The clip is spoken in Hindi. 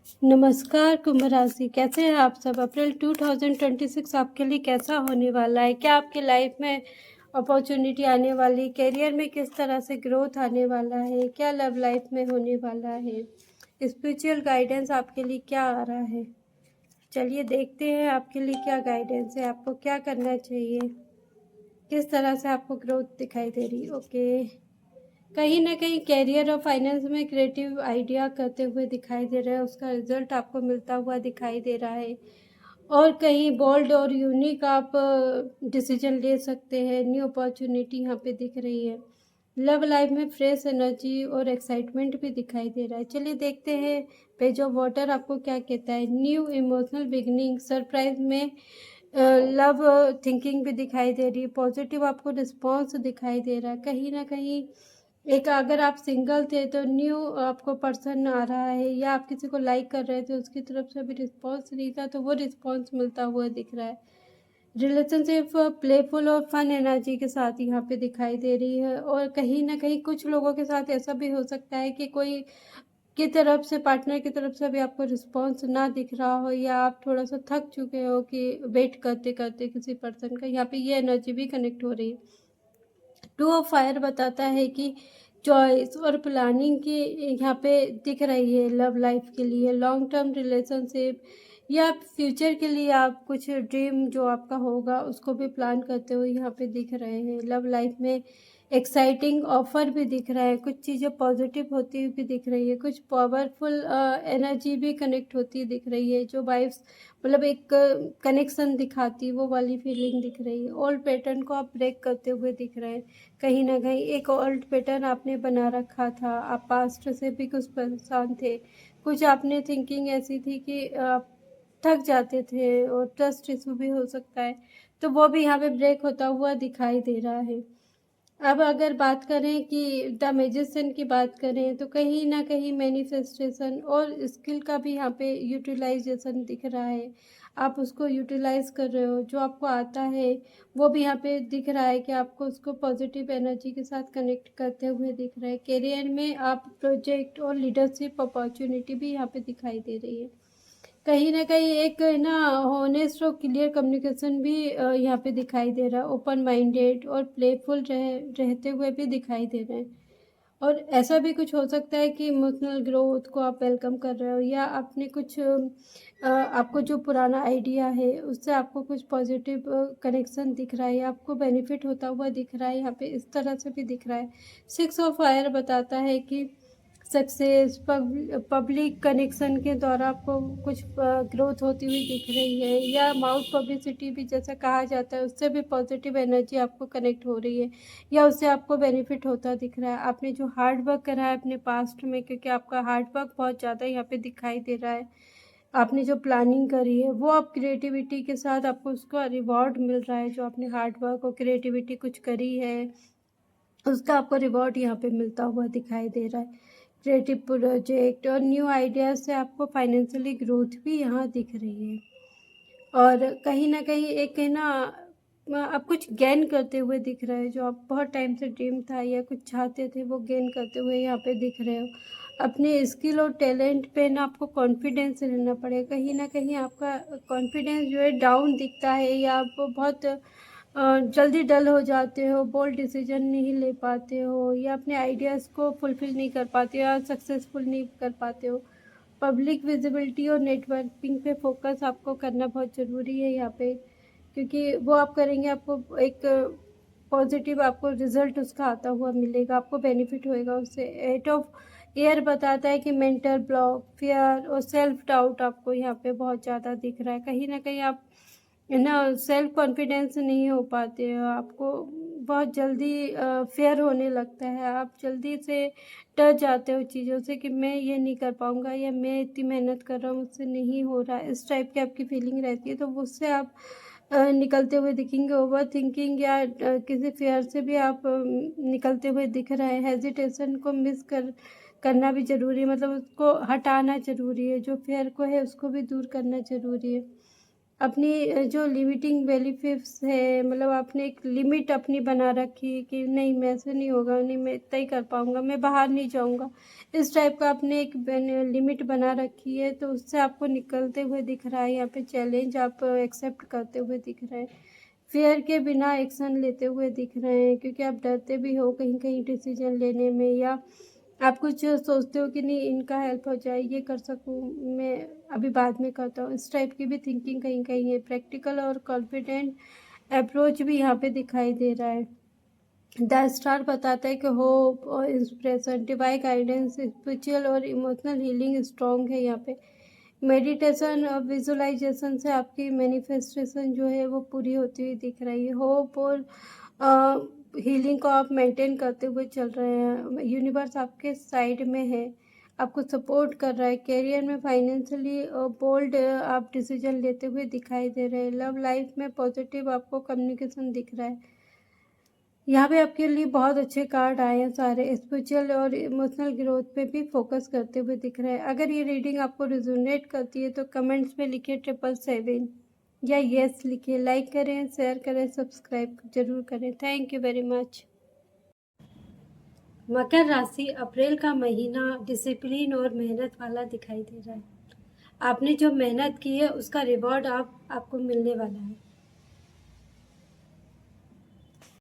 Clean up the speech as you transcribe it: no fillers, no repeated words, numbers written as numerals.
नमस्कार कुंभ राशि, कैसे हैं आप सब। अप्रैल 2026 आपके लिए कैसा होने वाला है। क्या आपकी लाइफ में अपॉर्चुनिटी आने वाली, करियर में किस तरह से ग्रोथ आने वाला है, क्या लव लाइफ में होने वाला है, स्पिरिचुअल गाइडेंस आपके लिए क्या आ रहा है। चलिए देखते हैं आपके लिए क्या गाइडेंस है, आपको क्या करना चाहिए, किस तरह से आपको ग्रोथ दिखाई दे रही। ओके, कहीं ना कहीं कैरियर और फाइनेंस में क्रिएटिव आइडिया करते हुए दिखाई दे रहा है, उसका रिजल्ट आपको मिलता हुआ दिखाई दे रहा है। और कहीं बोल्ड और यूनिक आप डिसीजन ले सकते हैं, न्यू अपॉर्चुनिटी यहाँ पे दिख रही है। लव लाइफ में फ्रेश एनर्जी और एक्साइटमेंट भी दिखाई दे रहा है। चलिए देखते हैं पेज ऑफ वाटर आपको क्या कहता है। न्यू इमोशनल बिगनिंग, सरप्राइज में लव थिंकिंग भी दिखाई दे रही है। पॉजिटिव आपको रिस्पॉन्स दिखाई दे रहा है। कहीं ना कहीं एक अगर आप सिंगल थे तो न्यू आपको पर्सन आ रहा है, या आप किसी को लाइक कर रहे थे उसकी तरफ से अभी रिस्पॉन्स नहीं था तो वो रिस्पॉन्स मिलता हुआ दिख रहा है। रिलेशनशिप प्लेफुल और फन एनर्जी के साथ यहाँ पे दिखाई दे रही है। और कहीं ना कहीं कुछ लोगों के साथ ऐसा भी हो सकता है कि कोई की तरफ से, पार्टनर की तरफ से अभी आपको रिस्पॉन्स ना दिख रहा हो, या आप थोड़ा सा थक चुके हो कि वेट करते करते किसी पर्सन का। यहाँ पे ये एनर्जी भी कनेक्ट हो रही है। टू ऑफ फायर बताता है कि चॉइस और प्लानिंग की यहाँ पे दिख रही है लव लाइफ के लिए, लॉन्ग टर्म रिलेशनशिप या फ्यूचर के लिए आप कुछ ड्रीम जो आपका होगा उसको भी प्लान करते हुए यहाँ पे दिख रहे हैं। लव लाइफ में एक्साइटिंग ऑफर भी दिख रहा है, कुछ चीज़ें पॉजिटिव होती हुई भी दिख रही है, कुछ पावरफुल एनर्जी भी कनेक्ट होती दिख रही है, जो वाइब्स मतलब एक कनेक्शन दिखाती वो वाली फीलिंग दिख रही है। ओल्ड पैटर्न को आप ब्रेक करते हुए दिख रहे हैं। कहीं ना कहीं एक ओल्ड पैटर्न आपने बना रखा था, आप पास्ट से भी कुछ परेशान थे, कुछ आपने थिंकिंग ऐसी थी कि आप थक जाते थे, और ट्रस्ट इशू भी हो सकता है, तो वो भी यहाँ पे ब्रेक होता हुआ दिखाई दे रहा है। अब अगर बात करें कि द मैजिशियन की बात करें तो कहीं ना कहीं मैनिफेस्टेशन और स्किल का भी यहाँ पे यूटिलाइजेशन दिख रहा है। आप उसको यूटिलाइज कर रहे हो, जो आपको आता है वो भी यहाँ पे दिख रहा है कि आपको उसको पॉजिटिव एनर्जी के साथ कनेक्ट करते हुए दिख रहा है। करियर में आप प्रोजेक्ट और लीडरशिप अपॉर्चुनिटी भी यहाँ पे दिखाई दे रही है। कहीं ना कहीं एक ना हॉनेस्ट और क्लियर कम्युनिकेशन भी यहाँ पे दिखाई दे रहा है। ओपन माइंडेड और प्लेफुल रहते हुए भी दिखाई दे रहे हैं। और ऐसा भी कुछ हो सकता है कि इमोशनल ग्रोथ को आप वेलकम कर रहे हो, या आपने कुछ आपको जो पुराना आइडिया है उससे आपको कुछ पॉजिटिव कनेक्शन दिख रहा है, या आपको बेनिफिट होता हुआ दिख रहा है। यहाँ पे इस तरह से भी दिख रहा है। सिक्स ऑफ फायर बताता है कि सक्सेस, पब्लिक कनेक्शन के द्वारा आपको कुछ ग्रोथ होती हुई दिख रही है, या माउथ पब्लिसिटी भी जैसा कहा जाता है उससे भी पॉजिटिव एनर्जी आपको कनेक्ट हो रही है, या उससे आपको बेनिफिट होता दिख रहा है। आपने जो हार्ड वर्क करा है अपने पास्ट में, क्योंकि आपका हार्ड वर्क बहुत ज़्यादा यहाँ पे दिखाई दे रहा है, आपने जो प्लानिंग करी है वो आप क्रिएटिविटी के साथ आपको उसका रिवॉर्ड मिल रहा है। जो आपने हार्ड वर्क और क्रिएटिविटी कुछ करी है उसका आपको रिवॉर्ड यहाँ पे मिलता हुआ दिखाई दे रहा है। क्रिएटिव प्रोजेक्ट और न्यू आइडियाज़ से आपको फाइनेंशियली ग्रोथ भी यहाँ दिख रही है। और कहीं ना कहीं एक है ना आप कुछ गेन करते हुए दिख रहे हैं, जो आप बहुत टाइम से ड्रीम था या कुछ चाहते थे वो गेन करते हुए यहाँ पे दिख रहे हो। अपने स्किल और टैलेंट पे ना आपको कॉन्फिडेंस रहना पड़ेगा। कहीं ना कहीं आपका कॉन्फिडेंस जो है डाउन दिखता है, या आप बहुत जल्दी डल हो जाते हो, बोल्ड डिसीजन नहीं ले पाते हो, या अपने आइडियाज़ को फुलफ़िल नहीं कर पाते हो, या सक्सेसफुल नहीं कर पाते हो। पब्लिक विजिबिलिटी और नेटवर्किंग पे फोकस आपको करना बहुत ज़रूरी है यहाँ पे, क्योंकि वो आप करेंगे आपको एक पॉजिटिव आपको रिजल्ट उसका आता हुआ मिलेगा, आपको बेनिफिट होएगा उससे। एट ऑफ एयर बताता है कि मेंटल ब्लॉक, फियर और सेल्फ डाउट आपको यहाँ पे बहुत ज़्यादा दिख रहा है। कहीं ना कहीं आप ना सेल्फ कॉन्फिडेंस नहीं हो पाते हो, आपको बहुत जल्दी फेयर होने लगता है, आप जल्दी से डर जाते हो चीज़ों से कि मैं ये नहीं कर पाऊँगा, या मैं इतनी मेहनत कर रहा हूँ मुझसे नहीं हो रहा है, इस टाइप की आपकी फीलिंग रहती है। तो उससे आप निकलते हुए दिखेंगे। ओवर थिंकिंग या किसी फेयर से भी आप निकलते हुए दिख रहे हैं। हेजिटेशन को करना भी ज़रूरी है, मतलब उसको हटाना ज़रूरी है, जो फेयर को है उसको भी दूर करना ज़रूरी है। अपनी जो लिमिटिंग बिलीफ्स है, मतलब आपने एक लिमिट अपनी बना रखी है कि नहीं मेरे से नहीं होगा, नहीं मैं इतना ही कर पाऊँगा, मैं बाहर नहीं जाऊँगा। इस टाइप का आपने एक लिमिट बना रखी है, तो उससे आपको निकलते हुए दिख रहा है। यहाँ पे चैलेंज आप एक्सेप्ट करते हुए दिख रहे हैं। फ़ियर के बिना एक्शन लेते हुए दिख रहे हैं, क्योंकि आप डरते भी हो कहीं-कहीं डिसीज़न लेने में, या आप कुछ सोचते हो कि नहीं इनका हेल्प हो जाए, ये कर सकूँ, मैं अभी बाद में करता हूँ। इस टाइप की भी थिंकिंग कहीं-कहीं है। प्रैक्टिकल और कॉन्फिडेंट अप्रोच भी यहाँ पे दिखाई दे रहा है। द स्टार बताता है कि होप और इंस्पिरेशन, डिवाइन गाइडेंस, स्पिरिचुअल और इमोशनल हीलिंग स्ट्रॉन्ग है यहाँ पे। मेडिटेशन और विजुअलाइजेशन से आपकी मैनिफेस्टेशन जो है वो पूरी होती हुई दिख रही है। होप और हीलिंग को आप मेंटेन करते हुए चल रहे हैं। यूनिवर्स आपके साइड में है, आपको सपोर्ट कर रहा है। करियर में फाइनेंशियली बोल्ड आप डिसीजन लेते हुए दिखाई दे रहे हैं। लव लाइफ में पॉजिटिव आपको कम्युनिकेशन दिख रहा है। यहाँ पे आपके लिए बहुत अच्छे कार्ड आए हैं सारे। स्पिरिचुअल और इमोशनल ग्रोथ पे भी फोकस करते हुए दिख रहे हैं। अगर ये रीडिंग आपको रिजोनेट करती है तो कमेंट्स में लिखिए 777 या येस लिखिए। लाइक करें, शेयर करें, सब्सक्राइब ज़रूर करें। Thank you very much. मकर राशि, अप्रैल का महीना डिसिप्लिन और मेहनत वाला दिखाई दे रहा है। आपने जो मेहनत की है उसका रिवॉर्ड आपको मिलने वाला है।